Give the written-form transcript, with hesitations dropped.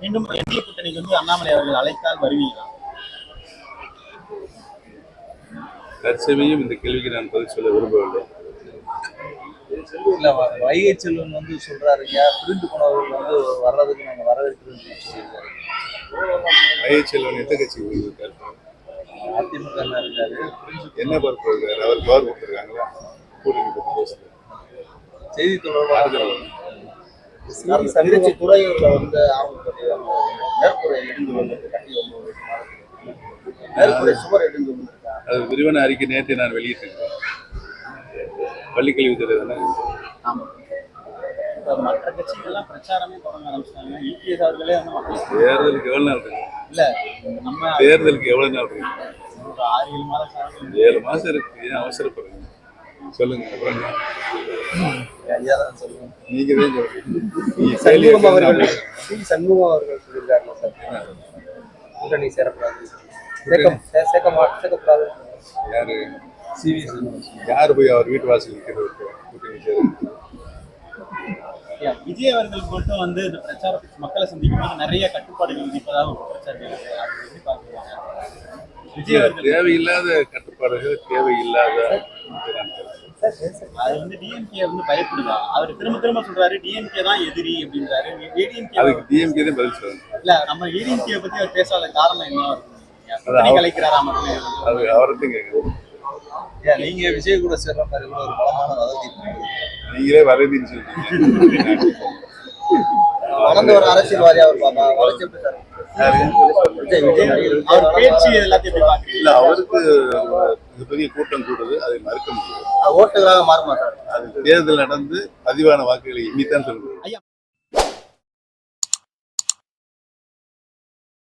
மீண்டும் என்டிஏ கூட்டணிக்கு வந்து அண்ணாமலை அவர்கள் அழைத்தால் வருவீங்களா? தற்சமயம் இந்த கேள்விக்கு நான் பதில் சொல்ல விரும்பவில்லை. இல்ல வைகை செல்வன் வந்து சொல்றாருங்க, பிரிந்து போனவர்கள் வந்து வர்றதுக்கு நாங்க வரவேற்கிறோம் சொல்லியிருக்காரு. வைகை செல்வன் எந்த கட்சிக்கு இருக்காரு? அதிமுக இருக்காரு. என்ன பொறுப்பு இருக்காரு? அவர் பவர் கொடுத்துருக்காங்களா? கூட்டணி பற்றி பேசுறாரு. செய்தி தொடர்பாக துறையூர்ல வந்து மேற்கூரை இடிந்து வந்தது, கட்டி மேற்கூரை சுவர் இடிந்து வந்திருக்காங்க. அது விரிவான அறிக்கை நேற்று நான் வெளியிட்டிருக்கேன். பள்ளிக்கல்வித்துறை தானே. மற்ற கட்சிகள்லாம் பிரச்சாரமே தொடங்க ஆரம்பிச்சிட்டாங்க. இபிஎஸ் அவர்களே வந்து மக்கள் தேர்தலுக்கு எவ்வளவு நாள் இருக்கு? இல்ல நம்ம தேர்தலுக்கு எவ்வளவு நாள் இருக்கு? 6-7 மாதம் 7 மாசம் இருக்கு. ஏன் அவசரப்படுங்க? சொல்லுங்க. அப்புறம் ஐயா தான் சொல்லுங்க. நீங்க தான் சொல்றீங்க. சண்முகம் அவர்கள் சொல்லியிருக்காருல்ல சார், கூட்டணி சேரக்கூடாது, சேர்க்கப்படாது. யாரு சிவி யாரு போய் அவர் வீட்டு வாசல் நிற்கிறது கூட்டணி சேருங்க? விஜய் அவர்களுக்கு மட்டும் வந்து இந்த பிரச்சாரத்துக்கு மக்களை சந்திக்கும் போது நிறைய கட்டுப்பாடுகள் விதிப்பதாக ஒரு குற்றச்சாட்டு இருக்கு. அது எப்படி பாக்குறீங்க? விஜய் அவர்கள் தேவையில்லாத கட்டுப்பாடுகள், தேவையில்லாத அது வந்து டிஎம்கே வந்து பயப்படுதா? அவர் திரும்ப திரும்ப சொல்றாரு டிஎம்கே தான் எதிரி அப்படின்றாரு. ஏடிஎம்கே அதுக்கு டிஎம்கே தான் பதில் சொல்லணும். இல்ல நம்ம ஏடிஎம்கே பத்தி அவர் பேசாத காரணம் என்ன? கலைக்கிறாரா மட்டும் அது அவர்கிட்ட கேட்கணும். நீங்க விஜய் கூட சேர்ற மாதிரி கூட ஒரு பலமான வதந்தி. நீங்களே வரதின்னு சொல்றீங்க. வளர்ந்த ஒரு அரசியல்வாதி அவர் அவர் பேச்சு எல்லாத்தையும் எப்படி பாக்குறீங்க? இல்ல, அவருக்கு மிகப்பெரிய கூட்டம் கூடுது, அதை மறுக்க முடியாது. ஓட்டுகளாக மாறுமா சார்? அது தேர்தல் நடந்து பதிவான வாக்குகளை எண்ணித்தான் சொல்லுங்க.